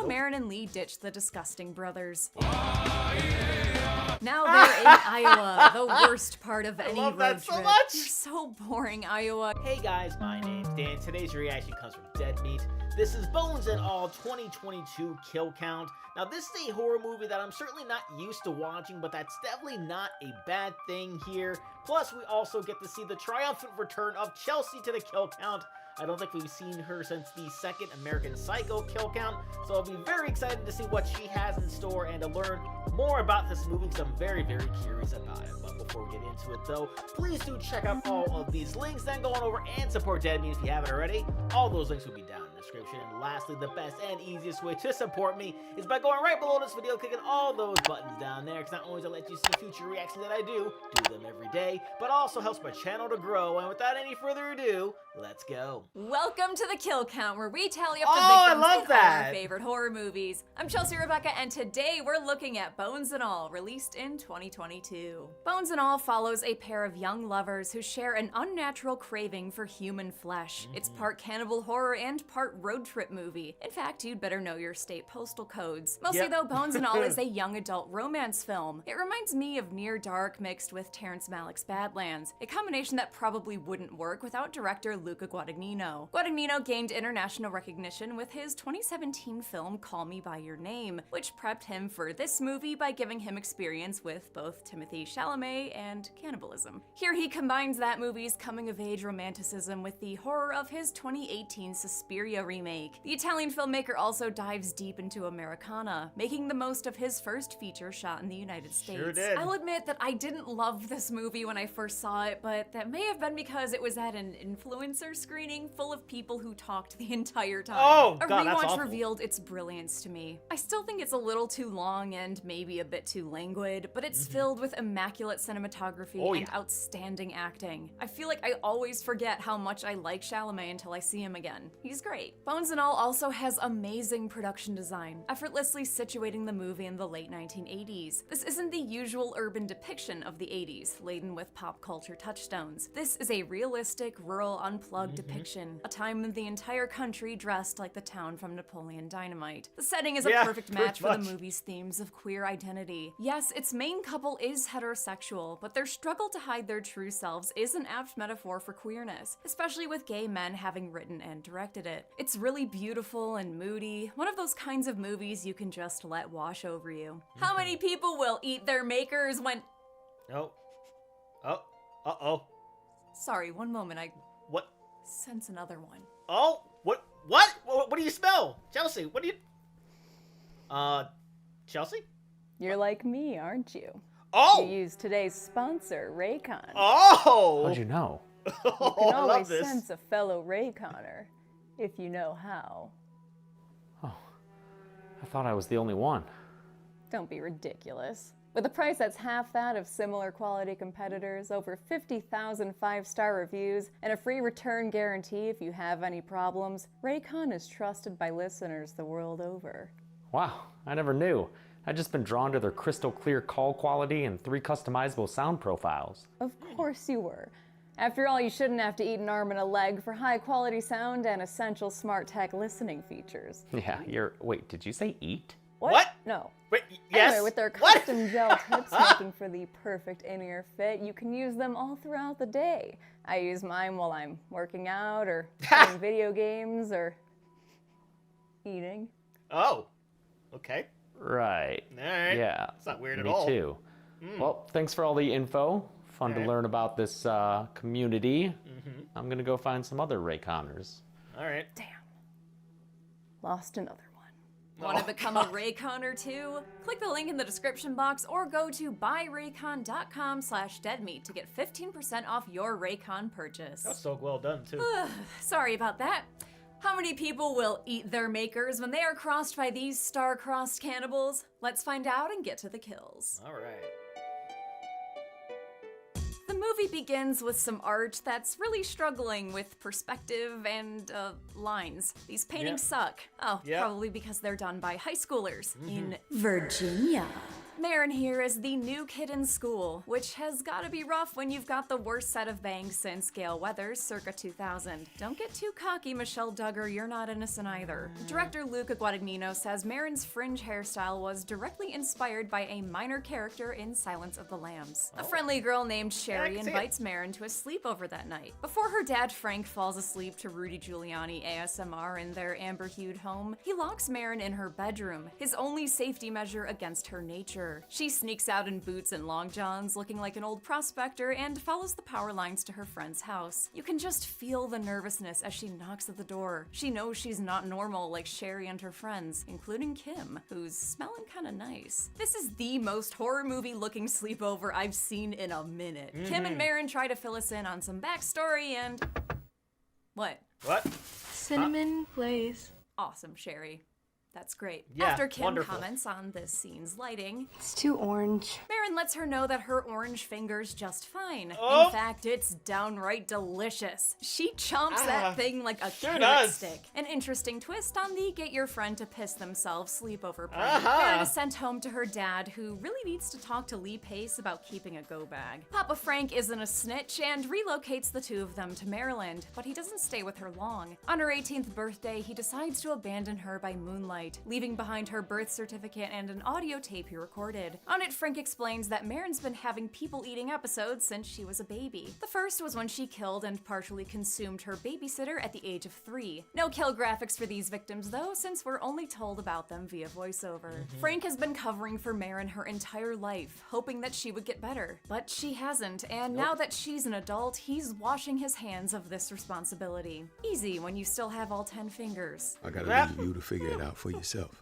So Marin and Lee ditched the disgusting brothers. Now they're in Iowa, the worst part of any road trip. So much. You're so boring, Iowa. Hey guys, my name's Dan. Today's reaction comes from Dead Meat. This is Bones and All 2022 Kill Count. Now this is a horror movie that I'm certainly not used to watching, but that's definitely not a bad thing here. Plus we also get to see the triumphant return of Chelsea to the kill count. I don't think we've seen her since the second American Psycho kill count, so I'll be very excited to see what she has in store and to learn more about this movie because I'm very, very curious about it. But before we get into it though, please do check out all of these links, then go on over and support Dead Meat if you haven't already. All those links will be down in the description. And lastly, the best and easiest way to support me is by going right below this video, clicking all those buttons down there, because not only does it let you see future reactions that I do them every day, but also helps my channel to grow. And without any further ado, let's go. Welcome to the Kill Count, where we tally up the victims in our favorite horror movies. I'm Chelsea Rebecca, and today we're looking at Bones and All, released in 2022. Bones and All follows a pair of young lovers who share an unnatural craving for human flesh. It's part cannibal horror and part road trip movie. In fact, you'd better know your state postal codes. Mostly though, Bones and All is a young adult romance film. It reminds me of Near Dark mixed with Terrence Malick's Badlands, a combination that probably wouldn't work without director Luca Guadagnino. Guadagnino gained international recognition with his 2017 film Call Me By Your Name, which prepped him for this movie by giving him experience with both Timothée Chalamet and cannibalism. Here he combines that movie's coming-of-age romanticism with the horror of his 2018 Suspiria remake. The Italian filmmaker also dives deep into Americana, making the most of his first feature shot in the United States. Sure did. I'll admit that I didn't love this movie when I first saw it, but that may have been because it was at an influencer screening full of people who talked the entire time. Oh, God, a that's rewatch awful. revealed its brilliance to me. I still think it's a little too long and maybe a bit too languid, but it's filled with immaculate cinematography and outstanding acting. I feel like I always forget how much I like Chalamet until I see him again. He's great. Bones and All also has amazing production design, effortlessly situating the movie in the late 1980s. This isn't the usual urban depiction of the 80s, laden with pop culture touchstones. This is a realistic, rural, unplugged depiction, a time when the entire country dressed like the town from Napoleon Dynamite. The setting is a perfect match for the movie's themes of queer identity. Yes, its main couple is heterosexual, but their struggle to hide their true selves is an apt metaphor for queerness, especially with gay men having written and directed it. It's really beautiful and moody, one of those kinds of movies you can just let wash over you. How many people will eat their makers when... Uh-oh. Sorry, one moment, I What? sense another one. Oh, what? What do you smell? Chelsea, what do you... Chelsea? You're like me, aren't you? Oh! You use today's sponsor, Raycon. Oh! How'd you know? You Oh, can I love always this. sense a fellow Rayconner, if you know how. Oh, I thought I was the only one. Don't be ridiculous. With a price that's half that of similar quality competitors, over 50,000 five-star reviews, and a free return guarantee if you have any problems, Raycon is trusted by listeners the world over. Wow, I never knew. I'd just been drawn to their crystal clear call quality and 3 customizable sound profiles. Of course you were. After all, you shouldn't have to eat an arm and a leg for high-quality sound and essential smart tech listening features. Yeah, wait, did you say eat? What? No. Wait, yes? Anyway, with their What? custom gel tips making for the perfect in-ear fit, you can use them all throughout the day. I use mine while I'm working out or playing video games or eating. Oh, okay. Right. All right. Yeah. It's not weird at me all. too. Well, thanks for all the info. Fun to learn about this community. I'm gonna go find some other Rayconners. All right. Damn. Lost another one. Want to become a Rayconner too? Click the link in the description box or go to buyraycon.com/deadmeat to get 15% off your Raycon purchase. That's so well done, too. Sorry about that. How many people will eat their makers when they are crossed by these star-crossed cannibals? Let's find out and get to the kills. All right. The movie begins with some art that's really struggling with perspective and lines. These paintings suck. Oh, probably because they're done by high schoolers in Virginia. Marin here is the Nuke hidden school, which has gotta be rough when you've got the worst set of bangs since Gale Weathers circa 2000. Don't get too cocky, Michelle Duggar, you're not innocent either. Director Luca Guadagnino says Marin's fringe hairstyle was directly inspired by a minor character in Silence of the Lambs. A friendly girl named Sherry invites Marin to a sleepover that night. Before her dad Frank falls asleep to Rudy Giuliani ASMR in their amber-hued home, he locks Marin in her bedroom, his only safety measure against her nature. She sneaks out in boots and long johns, looking like an old prospector, and follows the power lines to her friend's house. You can just feel the nervousness as she knocks at the door. She knows she's not normal like Sherry and her friends, including Kim, who's smelling kinda nice. This is the most horror movie looking sleepover I've seen in a minute. Kim and Marin try to fill us in on some backstory and... What? Cinnamon glaze. Awesome, Sherry. That's great. Yeah, After Kim wonderful. comments on this scene's lighting, It's too orange. Marin lets her know that her orange finger's just fine. Oh. In fact, it's downright delicious. She chomps that thing like a sure carrot does. stick. An interesting twist on the get your friend to piss themselves sleepover prank. Marin is sent home to her dad, who really needs to talk to Lee Pace about keeping a go bag. Papa Frank isn't a snitch and relocates the two of them to Maryland, but he doesn't stay with her long. On her 18th birthday, he decides to abandon her by moonlight, leaving behind her birth certificate and an audio tape he recorded. On it, Frank explains that Marin's been having people-eating episodes since she was a baby. The first was when she killed and partially consumed her babysitter at the age of 3. No kill graphics for these victims though, since we're only told about them via voiceover. Frank has been covering for Marin her entire life, hoping that she would get better. But she hasn't, and now that she's an adult, he's washing his hands of this responsibility. Easy when you still have all 10 fingers. I gotta leave you to figure it out for yourself.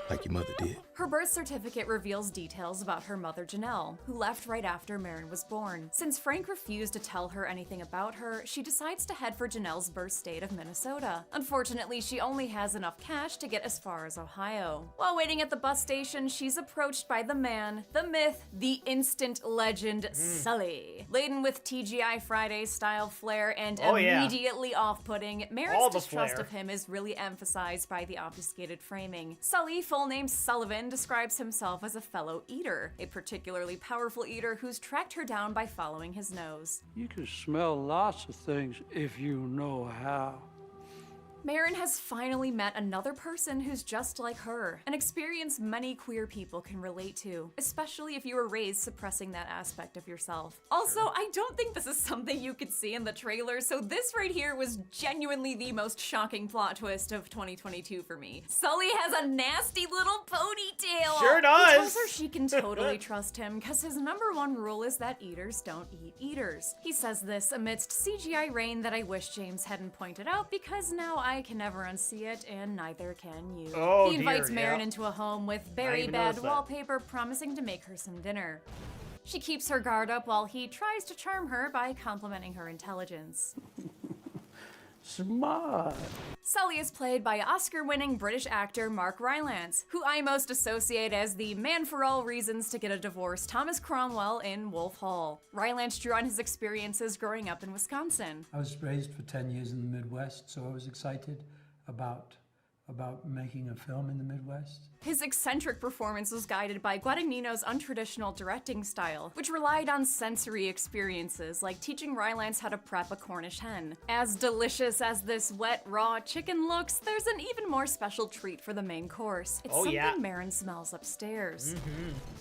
Like your mother did. Her birth certificate reveals details about her mother Janelle, who left right after Marin was born. Since Frank refused to tell her anything about her, she decides to head for Janelle's birth state of Minnesota. Unfortunately, she only has enough cash to get as far as Ohio. While waiting at the bus station, she's approached by the man, the myth, the instant legend, Sully. Laden with TGI Fridays style flair and immediately off-putting, Marin's distrust of him is really emphasized by the obfuscated framing. Sully, full name Sullivan, describes himself as a fellow eater, a particularly powerful eater who's tracked her down by following his nose. You can smell lots of things if you know how. Marin has finally met another person who's just like her, an experience many queer people can relate to, especially if you were raised suppressing that aspect of yourself. Also, I don't think this is something you could see in the trailer, so this right here was genuinely the most shocking plot twist of 2022 for me. Sully has a nasty little ponytail! Sure does! He tells her she can totally trust him, because his #1 rule is that eaters don't eat eaters. He says this amidst CGI rain that I wish James hadn't pointed out, because now I can never unsee it, and neither can you. He invites Marin into a home with very bad wallpaper, promising to make her some dinner. She keeps her guard up while he tries to charm her by complimenting her intelligence. Smart. Sully is played by Oscar-winning British actor Mark Rylance, who I most associate as the man for all reasons to get a divorce Thomas Cromwell in Wolf Hall. Rylance drew on his experiences growing up in Wisconsin. I was raised for 10 years in the Midwest, so I was excited about making a film in the Midwest. His eccentric performance was guided by Guadagnino's untraditional directing style, which relied on sensory experiences like teaching Rylance how to prep a Cornish hen. As delicious as this wet, raw chicken looks, there's an even more special treat for the main course. It's something Marin smells upstairs.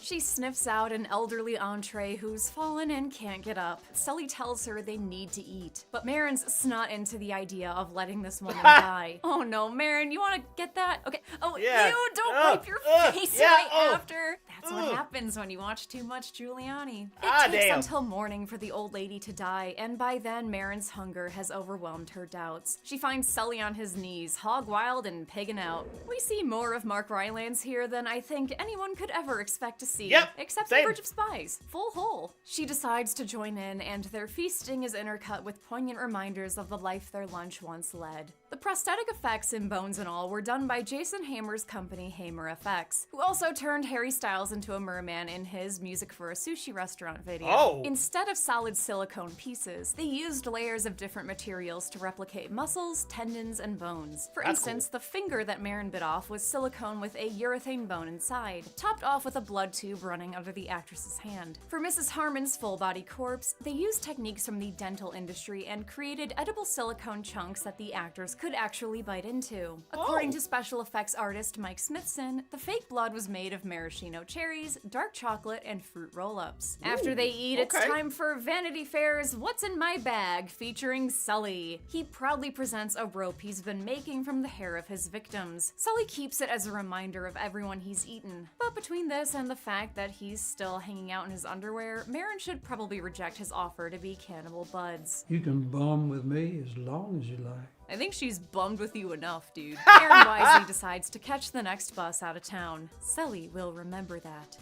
She sniffs out an elderly entree who's fallen and can't get up. Sully tells her they need to eat, but Marin's snot into the idea of letting this woman die. Oh no, Marin, you wanna get that? Okay. Oh, ew, don't wipe your face right after. That's what happens when you watch too much Giuliani. It takes until morning for the old lady to die, and by then Marin's hunger has overwhelmed her doubts. She finds Sully on his knees, hog wild and pigging out. We see more of Mark Rylance here than I think anyone could ever expect to see, except The Bridge of Spies, full hole. She decides to join in, and their feasting is intercut with poignant reminders of the life their lunch once led. The prosthetic effects in Bones and All were done by Jason Hamer's company Hamer Effects, who also turned Harry Styles into a merman in his Music for a Sushi Restaurant video. Oh. Instead of solid silicone pieces, they used layers of different materials to replicate muscles, tendons, and bones. For instance, the finger that Marin bit off was silicone with a urethane bone inside, topped off with a blood tube running under the actress's hand. For Mrs. Harmon's full-body corpse, they used techniques from the dental industry and created edible silicone chunks that the actors could actually bite into. According to special effects artist Mike Smithson, the fake blood was made of maraschino cherries, dark chocolate, and fruit roll-ups. After they eat, it's time for Vanity Fair's What's in My Bag featuring Sully. He proudly presents a rope he's been making from the hair of his victims. Sully keeps it as a reminder of everyone he's eaten. But between this and the fact that he's still hanging out in his underwear, Marin should probably reject his offer to be Cannibal Buds. You can bum with me as long as you like. I think she's bummed with you enough, dude. Marin wisely decides to catch the next bus out of town. Sully will remember that.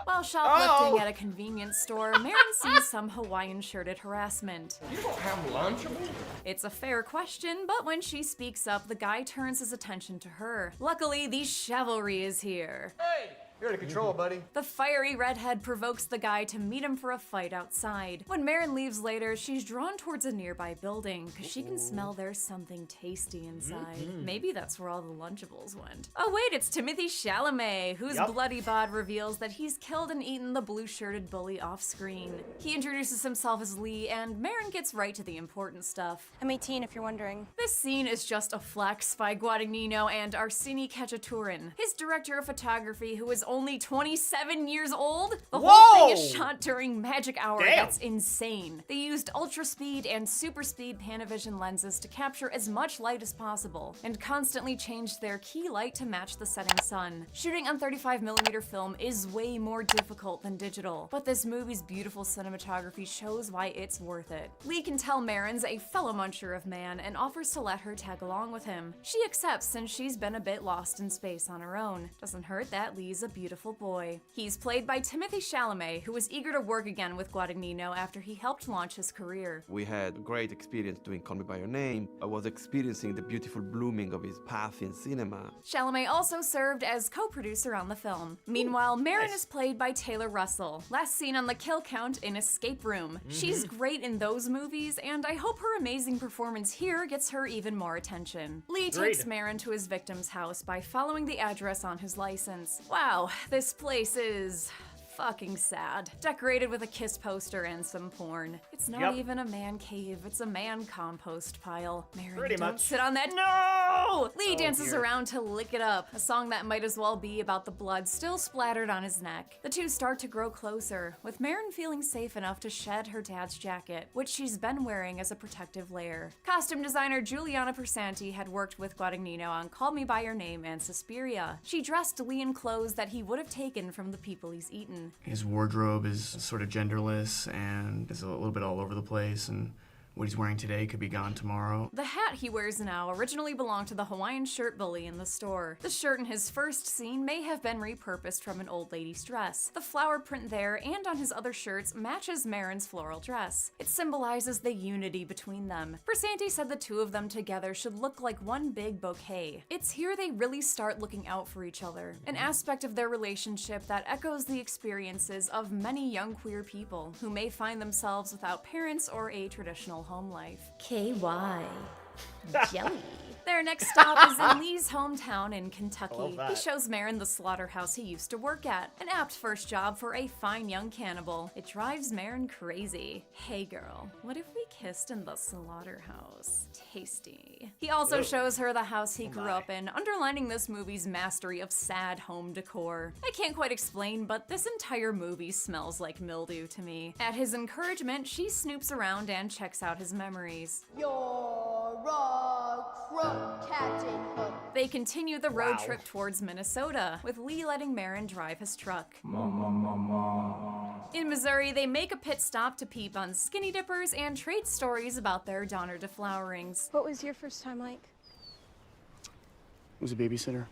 While shoplifting at a convenience store, Marin sees some Hawaiian-shirted harassment. You don't have Lunchables? It's a fair question, but when she speaks up, the guy turns his attention to her. Luckily, the chivalry is here. Hey! You're out of control, buddy. The fiery redhead provokes the guy to meet him for a fight outside. When Marin leaves later, she's drawn towards a nearby building because she can smell there's something tasty inside. Maybe that's where all the Lunchables went. Oh wait, it's Timothée Chalamet, whose bloody bod reveals that he's killed and eaten the blue-shirted bully off-screen. He introduces himself as Lee, and Marin gets right to the important stuff. I'm 18 if you're wondering. This scene is just a flex by Guadagnino and Arseni Khachaturian, his director of photography who is only 27 years old. The whole thing is shot during magic hour. That's insane. They used ultra speed and super speed Panavision lenses to capture as much light as possible, and constantly changed their key light to match the setting sun. Shooting on 35mm film is way more difficult than digital, but this movie's beautiful cinematography shows why it's worth it. Lee can tell Marin's a fellow muncher of man and offers to let her tag along with him. She accepts since she's been a bit lost in space on her own. Doesn't hurt that Lee's a beautiful boy. He's played by Timothée Chalamet, who was eager to work again with Guadagnino after he helped launch his career. We had a great experience doing Call Me By Your Name. I was experiencing the beautiful blooming of his path in cinema. Chalamet also served as co-producer on the film. Meanwhile, Marin is played by Taylor Russell, last seen on the kill count in Escape Room. She's great in those movies, and I hope her amazing performance here gets her even more attention. Lee takes Marin to his victim's house by following the address on his license. Wow, this place is fucking sad. Decorated with a kiss poster and some porn. It's not even a man cave, it's a man compost pile. Marin, don't sit on that. No! Lee dances around to Lick It Up, a song that might as well be about the blood still splattered on his neck. The two start to grow closer, with Marin feeling safe enough to shed her dad's jacket, which she's been wearing as a protective layer. Costume designer Giuliana Persanti had worked with Guadagnino on Call Me By Your Name and Suspiria. She dressed Lee in clothes that he would have taken from the people he's eaten. His wardrobe is sort of genderless and is a little bit all over the place, and what he's wearing today could be gone tomorrow. The hat he wears now originally belonged to the Hawaiian shirt bully in the store. The shirt in his first scene may have been repurposed from an old lady's dress. The flower print there and on his other shirts matches Marin's floral dress. It symbolizes the unity between them. Persanti said the two of them together should look like one big bouquet. It's here they really start looking out for each other, an aspect of their relationship that echoes the experiences of many young queer people who may find themselves without parents or a traditional home life. KY. Jelly. Their next stop is in Lee's hometown in Kentucky. He shows Marin the slaughterhouse he used to work at, an apt first job for a fine young cannibal. It drives Marin crazy. Hey girl, what if we kissed in the slaughterhouse? Tasty. He also shows her the house he grew up in, underlining this movie's mastery of sad home decor. I can't quite explain, but this entire movie smells like mildew to me. At his encouragement, she snoops around and checks out his memories. Captain Hook. They continue the road trip towards Minnesota, with Lee letting Marin drive his truck. In Missouri, they make a pit stop to peep on skinny dippers and trade stories about their Donner deflowerings. What was your first time like? was a babysitter.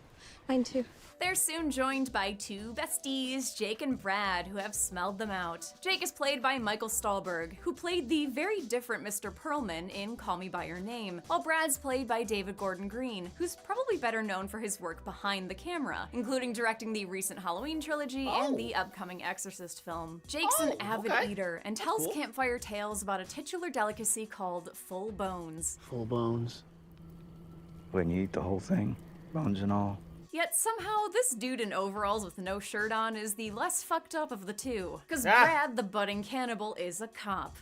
Mine too. They're soon joined by two besties, Jake and Brad, who have smelled them out. Jake is played by Michael Stahlberg, who played the very different Mr. Perlman in Call Me By Your Name, while Brad's played by David Gordon Green, who's probably better known for his work behind the camera, including directing the recent Halloween trilogy and the upcoming Exorcist film. Jake's an avid eater and tells campfire tales about a titular delicacy called full bones. Full bones. When you eat the whole thing, bones and all. Yet somehow, this dude in overalls with no shirt on is the less fucked up of the two. Cause Brad, the budding cannibal, is a cop.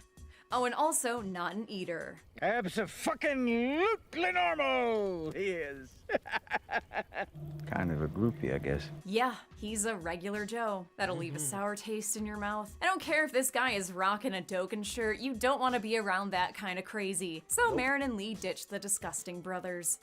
Oh, and also not an eater. Abso-fucking-lutely normal, he is. Kind of a groupie, I guess. Yeah, he's a regular Joe. That'll leave a sour taste in your mouth. I don't care if this guy is rocking a Dokken shirt, you don't want to be around that kind of crazy. So Marin and Lee ditch the disgusting brothers.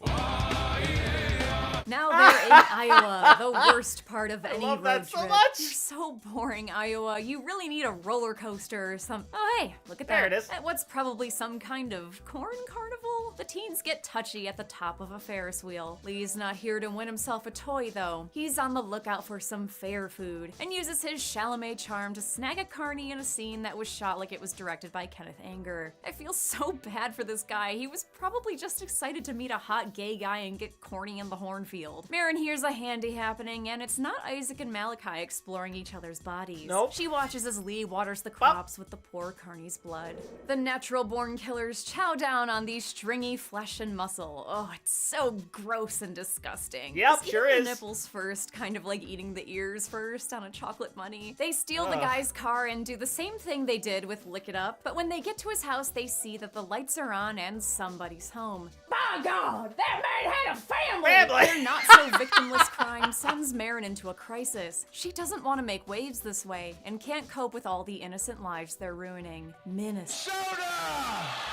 Now they're in Iowa, the worst part of any road trip. So much. You're so boring, Iowa. You really need a roller coaster or something. Oh, hey, look at that. There it is. At what's probably some kind of corn carnival? The teens get touchy at the top of a Ferris wheel. Lee's not here to win himself a toy, though. He's on the lookout for some fair food and uses his Chalamet charm to snag a carny in a scene that was shot like it was directed by Kenneth Anger. I feel so bad for this guy. He was probably just excited to meet a hot gay guy and get corny in the hornfield. Marin hears a handy happening, and it's not Isaac and Malachi exploring each other's bodies. Nope. She watches as Lee waters the crops with the poor carny's blood. The natural-born killers chow down on the stringy flesh and muscle. Oh, it's so gross and disgusting. Yep, Just sure eating is. the nipples first, kind of like eating the ears first on a chocolate bunny. They steal the guy's car and do the same thing they did with Lick It Up, but when they get to his house, they see that the lights are on and somebody's home. By God, that man had a family! Their not so victimless crime sends Marin into a crisis. She doesn't want to make waves this way and can't cope with all the innocent lives they're ruining. Menace.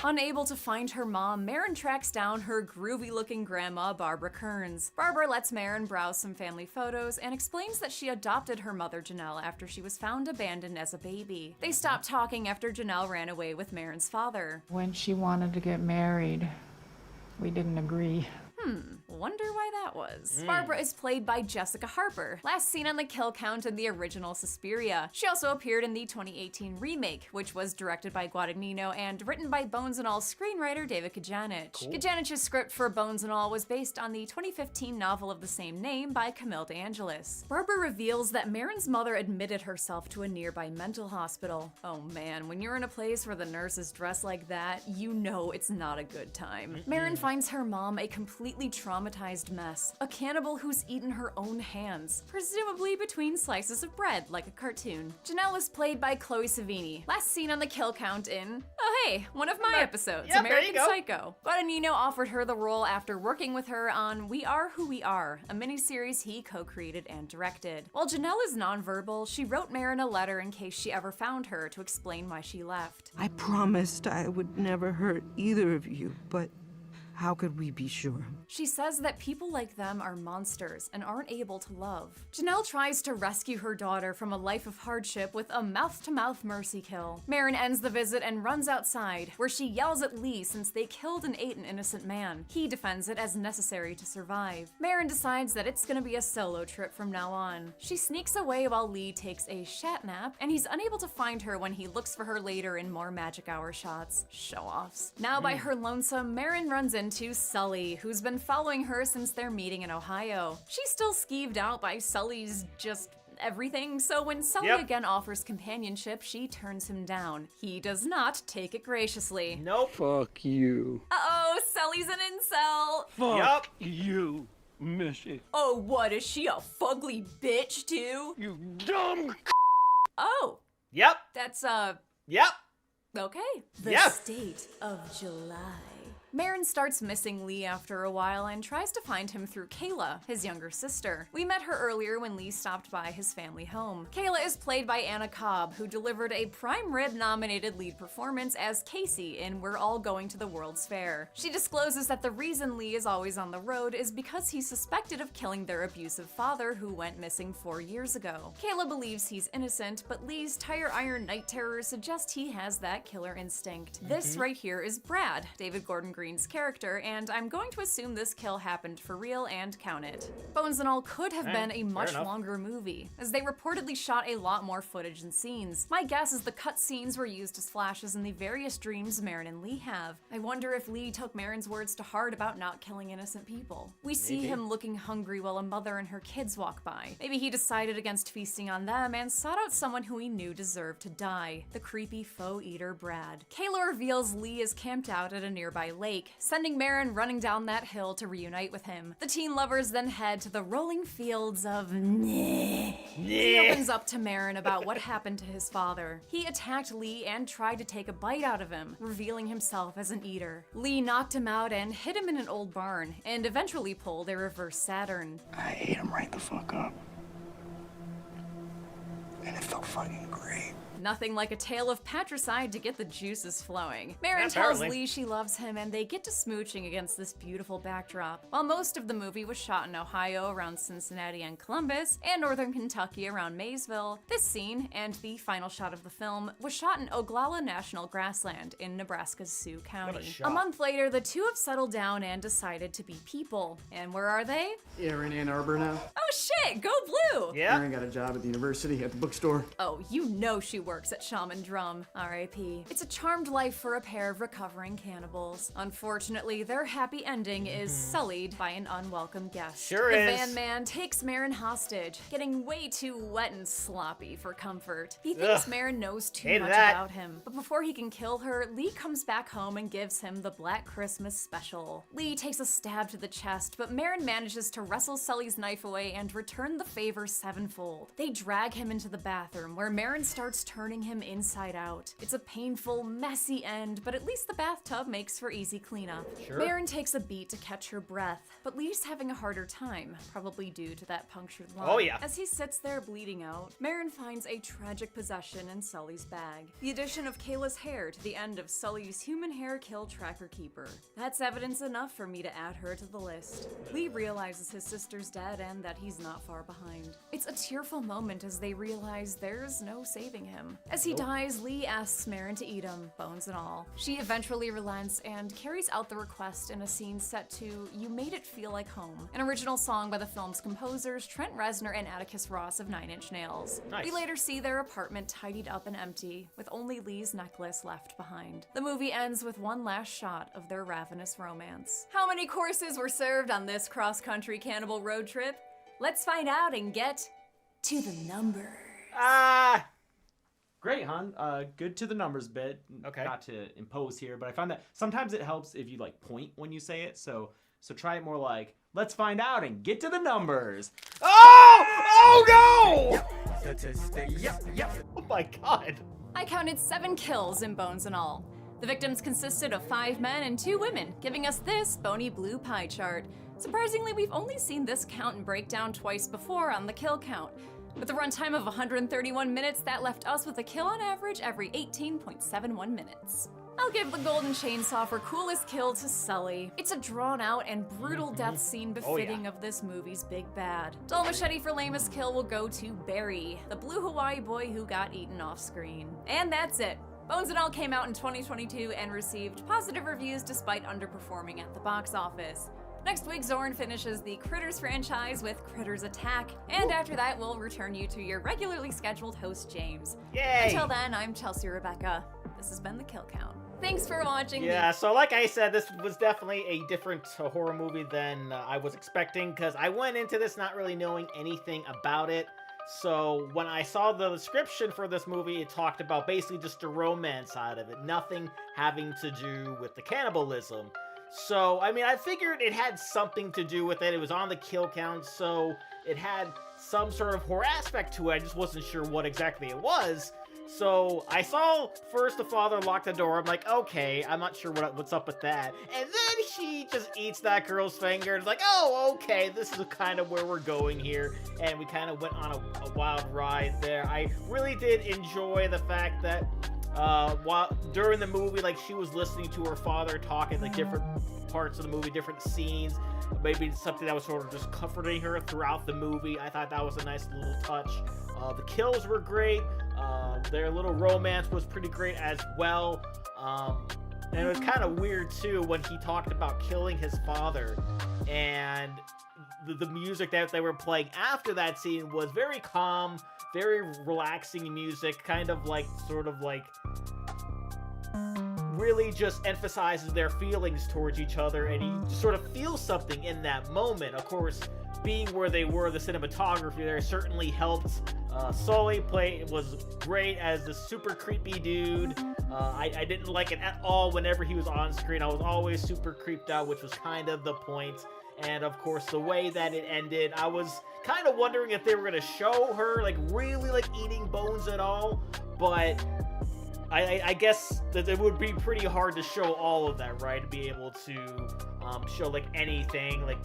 Unable to find her mom, Marin tracks down her groovy-looking grandma, Barbara Kearns. Barbara lets Marin browse some family photos and explains that she adopted her mother, Janelle, after she was found abandoned as a baby. They stop talking after Janelle ran away with Marin's father. When she wanted to get married, we didn't agree. Wonder why that was. Barbara is played by Jessica Harper, last seen on the kill count in the original Suspiria. She also appeared in the 2018 remake, which was directed by Guadagnino and written by Bones and All screenwriter David Kajanich. Kajanich's script for Bones and All was based on the 2015 novel of the same name by Camille DeAngelis. Barbara reveals that Marin's mother admitted herself to a nearby mental hospital. Oh man, when you're in a place where the nurses dress like that, you know it's not a good time. Marin finds her mom a completely traumatized mess, a cannibal who's eaten her own hands, presumably between slices of bread like a cartoon. Janelle is played by Chloe Savini, last seen on the kill count in, oh hey, one of my episodes, Yep, American there you go. Psycho. Guadagnino offered her the role after working with her on We Are Who We Are, a miniseries he co-created and directed. While Janelle is nonverbal, she wrote Marin a letter in case she ever found her to explain why she left. I promised I would never hurt either of you, but how could we be sure? She says that people like them are monsters and aren't able to love. Janelle tries to rescue her daughter from a life of hardship with a mouth-to-mouth mercy kill. Marin ends the visit and runs outside, where she yells at Lee since they killed and ate an innocent man. He defends it as necessary to survive. Marin decides that it's gonna be a solo trip from now on. She sneaks away while Lee takes a shat nap, and he's unable to find her when he looks for her later in more magic hour shots. Show-offs. Now by her lonesome, Marin runs into Sully, who's been following her since their meeting in Ohio. She's still skeeved out by Sully's just everything, so when Sully again offers companionship, she turns him down. He does not take it graciously. Nope. Fuck you. Uh-oh, Sully's an incel. Fuck you, Missy. Oh, what, is she a fugly bitch too? You dumb Oh. Yep. That's, Yep. okay. The Yeah. state of July. Marin starts missing Lee after a while and tries to find him through Kayla, his younger sister. We met her earlier when Lee stopped by his family home. Kayla is played by Anna Cobb, who delivered a Prime Rib nominated lead performance as Casey in We're All Going to the World's Fair. She discloses that the reason Lee is always on the road is because he's suspected of killing their abusive father who went missing 4 years ago. Kayla believes he's innocent, but Lee's tire iron night terrors suggest he has that killer instinct. This right here is Brad, David Gordon Green Green's character, and I'm going to assume this kill happened for real and count it. Bones and All could have been a much longer movie, as they reportedly shot a lot more footage and scenes. My guess is the cut scenes were used as flashes in the various dreams Marin and Lee have. I wonder if Lee took Marin's words to heart about not killing innocent people. We see him looking hungry while a mother and her kids walk by. Maybe he decided against feasting on them and sought out someone who he knew deserved to die, the creepy faux eater Brad. Kayla reveals Lee is camped out at a nearby lake, sending Marin running down that hill to reunite with him. The teen lovers then head to the rolling fields of He opens up to Marin about what happened to his father. He attacked Lee and tried to take a bite out of him, revealing himself as an eater. Lee knocked him out and hid him in an old barn, and eventually pulled a reverse Saturn. I ate him right the fuck up. And it felt fucking great. Nothing like a tale of patricide to get the juices flowing. Marin tells Lee she loves him, and they get to smooching against this beautiful backdrop. While most of the movie was shot in Ohio around Cincinnati and Columbus, and northern Kentucky around Maysville, this scene, and the final shot of the film, was shot in Oglala National Grassland in Nebraska's Sioux County. A month later, the two have settled down and decided to be people. And where are they? Yeah, we're in Ann Arbor now. Oh shit, go blue! Yeah. Erin got a job at the university, at the bookstore. Oh, you know she works at Shaman Drum, R.I.P. It's a charmed life for a pair of recovering cannibals. Unfortunately, their happy ending is sullied by an unwelcome guest. The van man takes Marin hostage, getting way too wet and sloppy for comfort. He thinks Marin knows too much about him, but before he can kill her, Lee comes back home and gives him the Black Christmas special. Lee takes a stab to the chest, but Marin manages to wrestle Sully's knife away and return the favor sevenfold. They drag him into the bathroom, where Marin starts turning him inside out. It's a painful, messy end, but at least the bathtub makes for easy cleanup. Marin takes a beat to catch her breath, but Lee's having a harder time, probably due to that punctured lung. As he sits there bleeding out, Marin finds a tragic possession in Sully's bag. The addition of Kayla's hair to the end of Sully's human hair kill tracker keeper. That's evidence enough for me to add her to the list. Lee realizes his sister's dead and that he's not far behind. It's a tearful moment as they realize there's no saving him. As he dies, Lee asks Marin to eat him, bones and all. She eventually relents and carries out the request in a scene set to You Made It Feel Like Home, an original song by the film's composers Trent Reznor and Atticus Ross of Nine Inch Nails. We later see their apartment tidied up and empty, with only Lee's necklace left behind. The movie ends with one last shot of their ravenous romance. How many courses were served on this cross-country cannibal road trip? Let's find out and get to the numbers. Great, hon. Good to the numbers bit. Okay. Not to impose here, but I find that sometimes it helps if you like point when you say it. So try it more like, let's find out and get to the numbers. Oh no! Oh my god. I counted 7 kills in Bones and All. The victims consisted of 5 men and 2 women, giving us this bony blue pie chart. Surprisingly, we've only seen this count and breakdown twice before on the kill count. With a runtime of 131 minutes, that left us with a kill on average every 18.71 minutes. I'll give the golden chainsaw for coolest kill to Sully. It's a drawn-out and brutal death scene befitting of this movie's big bad. Dull machete for lamest kill will go to Barry, the blue Hawaii boy who got eaten off-screen. And that's it. Bones and All came out in 2022 and received positive reviews despite underperforming at the box office. Next week, Zorn finishes the Critters franchise with Critters Attack, and after that, we'll return you to your regularly scheduled host, James. Yay! Until then, I'm Chelsea Rebecca. This has been The Kill Count. Thanks for watching. Yeah, so like I said, this was definitely a different horror movie than I was expecting, because I went into this not really knowing anything about it. So when I saw the description for this movie, it talked about basically just the romance side of it, nothing having to do with the cannibalism. So, I mean, I figured it had something to do with it. It was on the kill count, so it had some sort of horror aspect to it. I just wasn't sure what exactly it was. So, I saw first the father lock the door. I'm like, okay, I'm not sure what's up with that. And then he just eats that girl's finger. It's like, oh, okay, this is kind of where we're going here. And we kind of went on a wild ride there. I really did enjoy the fact that while during the movie, like, she was listening to her father talking, like, different parts of the movie, different scenes, maybe something that was sort of just comforting her throughout the movie. I thought that was a nice little touch. The kills were great. Their little romance was pretty great as well. And it was kind of weird too when he talked about killing his father, and the music that they were playing after that scene was very calm, very relaxing music, kind of like, sort of like, really just emphasizes their feelings towards each other, and you just sort of feel something in that moment. Of course, being where they were, the cinematography there certainly helped. Sully was great as the super creepy dude. I didn't like it at all whenever he was on screen. I was always super creeped out, which was kind of the point. And of course, the way that it ended, I was kind of wondering if they were going to show her like really like eating bones at all, but I guess that it would be pretty hard to show all of that, right? To be able to show like anything, like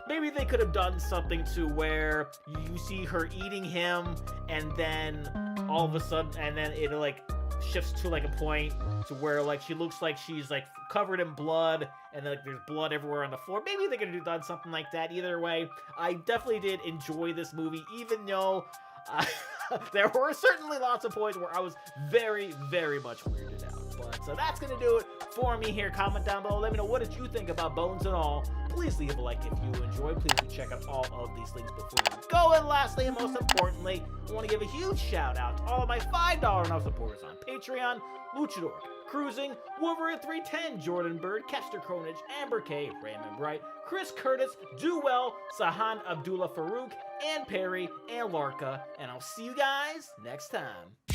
maybe they could have done something to where you see her eating him, and then all of a sudden, and then it like shifts to like a point to where like she looks like she's like covered in blood, and then like there's blood everywhere on the floor. Maybe they could have done something like that. Either way, I definitely did enjoy this movie, even though there were certainly lots of points where I was very, very much weirded out. But so that's going to do it for me here. Comment down below. Let me know, what did you think about Bones and All? Please leave a like if you enjoyed. Please do check out all of these links before you go. And lastly, and most importantly, I want to give a huge shout out to all of my $5 and up supporters on Patreon: Luchador, Cruising, Wolverine 310, Jordan Bird, Kester Kronich, Amber K, Raymond Bright, Chris Curtis, Duell, Sahan Abdullah Farouk, Ann Perry, and Larka. And I'll see you guys next time.